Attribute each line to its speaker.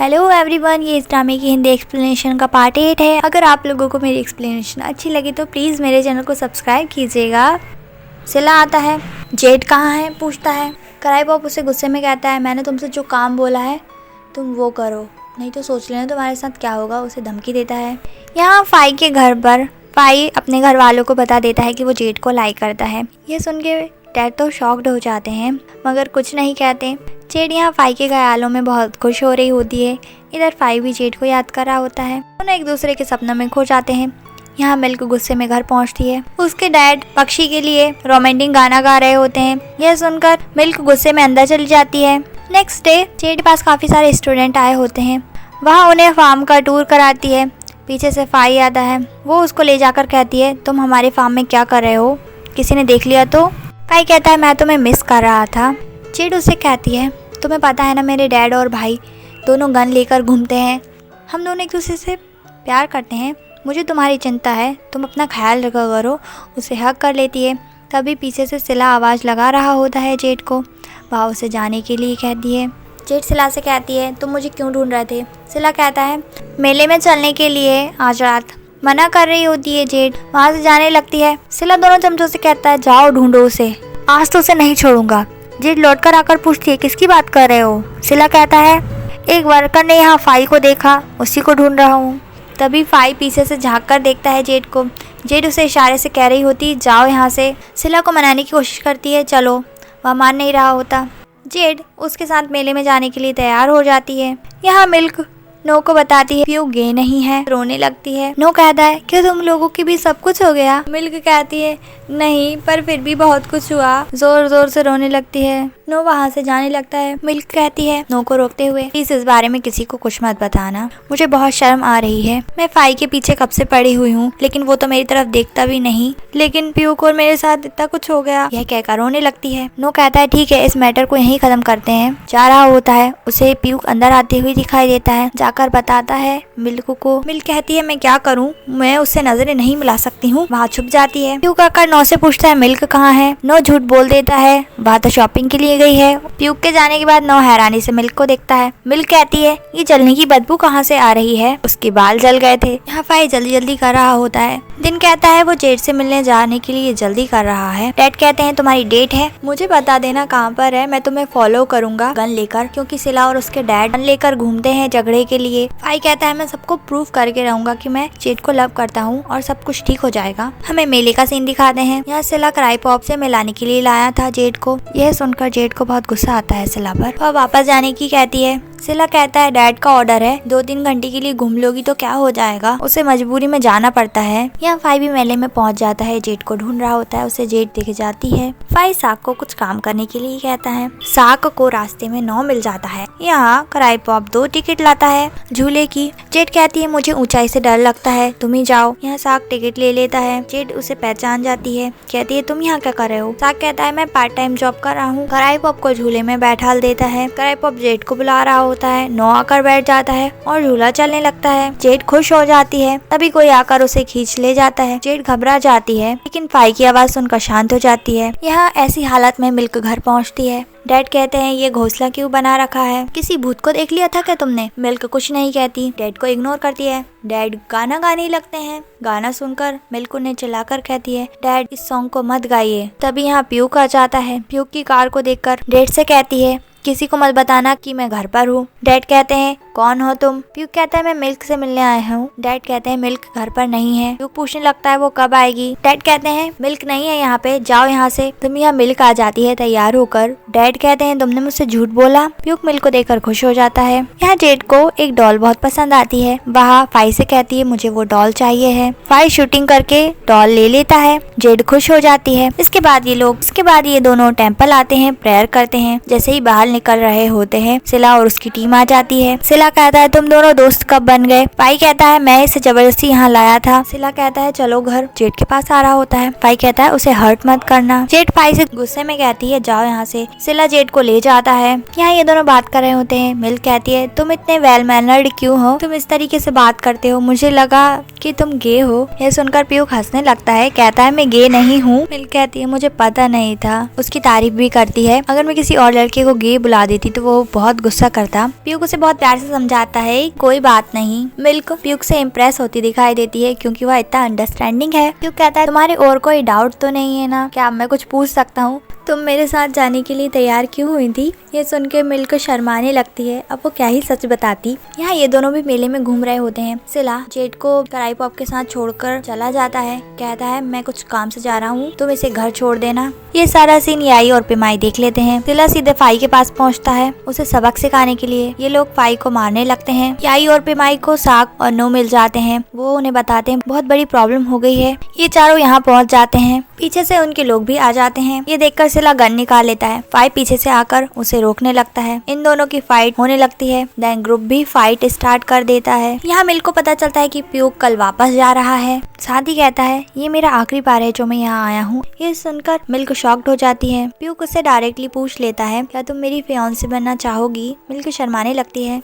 Speaker 1: Hello everyone, ये इस ड्रामे की हिंदी एक्सप्लेनेशन का पार्ट 8 है। अगर आप लोगों को मेरी एक्सप्लेनेशन अच्छी लगी तो प्लीज़ मेरे चैनल को सब्सक्राइब कीजिएगा। सिला आता है, जेड कहाँ है पूछता है। कराई पॉप उसे गुस्से में कहता है, मैंने तुमसे जो काम बोला है तुम वो करो, नहीं तो सोच लेना तुम्हारे साथ क्या होगा। उसे धमकी देता है। यहाँ फाई के घर पर फाई अपने घर वालों को बता देता है कि वो जेड को लाइक करता है। ये सुन के डैड तो शॉक्ड हो जाते हैं मगर कुछ नहीं कहते। जेड यहाँ फाई के ख्यालों में बहुत खुश हो रही होती है। इधर फाई भी जेड को याद कर रहा होता है। दोनों एक दूसरे के सपनों में खो जाते हैं। यहाँ मिल्क गुस्से में घर पहुँचती है। उसके डैड पक्षी के लिए रोमांटिक गाना गा रहे होते हैं। यह सुनकर मिल्क गुस्से में अंदर चली जाती है। नेक्स्ट डे जेड के पास काफ़ी सारे स्टूडेंट आए होते हैं। वहाँ उन्हें फार्म का टूर कराती है। पीछे से फाई आता है। वो उसको ले जाकर कहती है, तुम हमारे फार्म में क्या कर रहे हो, किसी ने देख लिया तो? फाई कहता है, मैं तुम्हें मिस कर रहा था। जेड उससे कहती है, तुम्हें पता है ना मेरे डैड और भाई दोनों गन लेकर घूमते हैं। हम दोनों एक दूसरे से प्यार करते हैं। मुझे तुम्हारी चिंता है, तुम अपना ख्याल रखा करो। उसे हक कर लेती है। तभी पीछे से सिला आवाज़ लगा रहा होता है जेड को। वह उसे जाने के लिए कहती है। जेड सिला से कहती है, तुम मुझे क्यों ढूंढ रहे थे? सिला कहता है, मेले में चलने के लिए आज रात। मना कर रही होती है जेड। वहाँ से जाने लगती है। सिला दोनों चमचों से कहता है, जाओ ढूंढो उसे, आज तो उसे नहीं छोड़ूंगा। जेड लौट कर आकर पूछती है, किसकी बात कर रहे हो? सिला कहता है, एक वर्कर ने यहाँ फाई को देखा, उसी को ढूंढ रहा हूँ। तभी फाई पीछे से झांक कर देखता है जेड को। जेड उसे इशारे से कह रही होती, जाओ यहाँ से। सिला को मनाने की कोशिश करती है, चलो। वह मान नहीं रहा होता। जेड उसके साथ मेले में जाने के लिए तैयार हो जाती है। यहाँ मिल्क नो को बताती है प्यू गे नहीं है। रोने लगती है। नो कहता है, क्या तुम लोगों की भी सब कुछ हो गया? मिल्क कहती है, नहीं, पर फिर भी बहुत कुछ हुआ। जोर जोर से रोने लगती है। नो वहाँ से जाने लगता है। मिल्क कहती है नो को रोकते हुए, प्लीज इस बारे में किसी को कुछ मत बताना, मुझे बहुत शर्म आ रही है। मैं फाई के पीछे कब से पड़ी हुई हूँ, लेकिन वो तो मेरी तरफ देखता भी नहीं। लेकिन प्यू को मेरे साथ इतना कुछ हो गया, यह कहकर रोने लगती है। नो कहता है, ठीक है, इस मैटर को यहीं खत्म करते हैं। जा रहा होता है। उसे प्यू अंदर आते हुए दिखाई देता है। जाकर बताता है मिल्क को। मिल्क कहती है, मैं क्या करूँ, मैं उससे नजरें नहीं मिला सकती हूँ। वहाँ छुप जाती है। प्यू कहकर नो से पूछता है, मिल्क कहाँ है? नो झूठ बोल देता है, वह तो शॉपिंग के लिए गई है। प्यू के जाने के बाद नो हैरानी से मिल्क को देखता है। मिल्क कहती है, ये जलने की बदबू कहाँ से आ रही है? उसके बाल जल गए थे। यहाँ फाई जल्दी जल्दी कर रहा होता है। दिन कहता है वो जेड से मिलने जाने के लिए जल्दी कर रहा है। डैड कहते हैं, तुम्हारी डेट है, मुझे बता देना कहाँ पर है, मैं तुम्हें फॉलो करूंगा गन लेकर, क्योंकि सिला और उसके डैड गन लेकर घूमते हैं झगड़े के लिए। फाई कहता है, मैं सबको प्रूव करके रहूंगा कि मैं जेड को लव करता हूँ और सब कुछ ठीक हो जाएगा। हमें मेले का सीन दिखाते हैं। यहाँ सिला कराई पॉप से मिलाने के लिए लाया था जेड को। यह सुनकर जेड को बहुत गुस्सा आता है सिला पर। वह वापस जाने की कहती है। सिला कहता है, डैड का ऑर्डर है, 2-3 घंटे के लिए घूम लोगी तो क्या हो जाएगा? उसे मजबूरी में जाना पड़ता है। यहाँ फाई भी मेले में पहुंच जाता है। जेड को ढूंढ रहा होता है। उसे जेड दिख जाती है। फाई साक को कुछ काम करने के लिए कहता है। साक को रास्ते में नो मिल जाता है। यहाँ कराई पॉप 2 टिकट लाता है झूले की। जेड कहती है, मुझे ऊंचाई से डर लगता है, तुम ही जाओ। यहाँ साक टिकट ले लेता है। जेड उसे पहचान जाती है। कहती है, तुम यहाँ क्या कर रहे हो? साक कहता है, मैं पार्ट टाइम जॉब कर रहा हूँ। कराई पॉप को झूले में बैठा देता है। कराई पॉप जेड को बुला रहा होता है। नो आकर बैठ जाता है और झूला चलने लगता है। जेड खुश हो जाती है। तभी कोई आकर उसे खींच ले जाता है। जेड घबरा जाती है, लेकिन फाई की आवाज सुनकर शांत हो जाती है। यहाँ ऐसी हालत में मिल्क घर पहुँचती है। डैड कहते हैं, ये घोंसला क्यों बना रखा है? किसी भूत को देख लिया था क्या तुमने? मिल्क कुछ नहीं कहती, डैड को इग्नोर करती है। डैड गाना गाने लगते हैं। गाना सुनकर मिल्क उन्हें चिल्लाकर कहती है, डैड इस सॉन्ग को मत गाइए। तभी यहाँ प्यू आ जाता है। प्यू की कार को देखकर डैड से कहती है, किसी को मत बताना कि मैं घर पर हूँ। डैड कहते हैं, कौन हो तुम? प्यू कहता है, मैं मिल्क से मिलने आया हूँ। डैड कहते हैं, मिल्क घर पर नहीं है। प्यू पूछने लगता है, वो कब आएगी? डैड कहते हैं, मिल्क नहीं है यहाँ पे, जाओ यहाँ से। तुम यहाँ मिल्क आ जाती है तैयार होकर। डैड कहते हैं, तुमने मुझसे झूठ बोला। प्यू मिल्क को देखकर खुश हो जाता है। यहाँ जेड को एक डॉल बहुत पसंद आती है। वह फाई से कहती है, मुझे वो डॉल चाहिए है। फाई शूटिंग करके डॉल ले लेता है। जेड खुश हो जाती है। इसके बाद ये दोनों टेम्पल आते हैं, प्रेयर करते हैं। जैसे ही बाहर निकल रहे होते हैं, सिला और उसकी टीम आ जाती है। सिला कहता है, तुम दोनों दोस्त कब बन गए? फाई कहता है, मैं इसे जबरदस्ती यहाँ लाया था। सिला कहता है, चलो घर। जेड के पास आ रहा होता है। फाई कहता है, उसे हर्ट मत करना। जेड फाई से गुस्से में कहती है, जाओ यहाँ से। सिला जेड को ले जाता है। यहाँ ये दोनों बात कर रहे होते हैं। मिल्क कहती है, तुम इतने वेल मैनर्ड क्यों हो? तुम इस तरीके से बात करते हो, मुझे लगा कि तुम गे हो। यह सुनकर प्यू हंसने लगता है। कहता है, मैं गे नहीं हूँ। मिल्क कहती है, मुझे पता नहीं था। उसकी तारीफ भी करती है। अगर मैं किसी और लड़के को गे बुला देती तो वो बहुत गुस्सा करता। प्यू उसे बहुत प्यार से उसे समझाता है कोई बात नहीं। मिल्क प्यूक से इम्प्रेस होती दिखाई देती है क्योंकि वह इतना अंडरस्टैंडिंग है। प्यूक कहता है तुम्हारे और कोई डाउट तो नहीं है ना, क्या मैं कुछ पूछ सकता हूँ? तुम मेरे साथ जाने के लिए तैयार क्यों हुई थी? ये सुन के मिल्क शर्माने लगती है, अब वो क्या ही सच बताती। यहाँ ये दोनों भी मेले में घूम रहे होते हैं। सिला जेड को कराई पॉप के साथ छोड़कर चला जाता है, कहता है मैं कुछ काम से जा रहा हूँ, तुम इसे घर छोड़ देना। ये सारा सीन याई और पिमाई देख लेते हैं। सिला सीधे फाई के पास पहुँचता है उसे सबक सिखाने के लिए। ये लोग फाई को मारने लगते हैं। याई और पिमाई को साक और नो मिल जाते हैं। वो उन्हें बताते हैं बहुत बड़ी प्रॉब्लम हो गई है। ये चारों यहाँ पहुँच जाते हैं। पीछे से उनके लोग भी आ जाते हैं। ये देखकर सिला गन निकाल लेता है। फाई पीछे से आकर उसे रोकने लगता है। इन दोनों की फाइट होने लगती है। देन ग्रुप भी फाइट स्टार्ट कर देता है। यहाँ मिल्क को पता चलता है कि प्यूक कल वापस जा रहा है। साथ ही कहता है ये मेरा आखिरी बार है जो मैं यहाँ आया हूँ। ये सुनकर मिल्क शॉक्ड हो जाती है। प्यूक उससे डायरेक्टली पूछ लेता है क्या तुम मेरी फियांसी बनना चाहोगी? मिल्क शर्माने लगती है।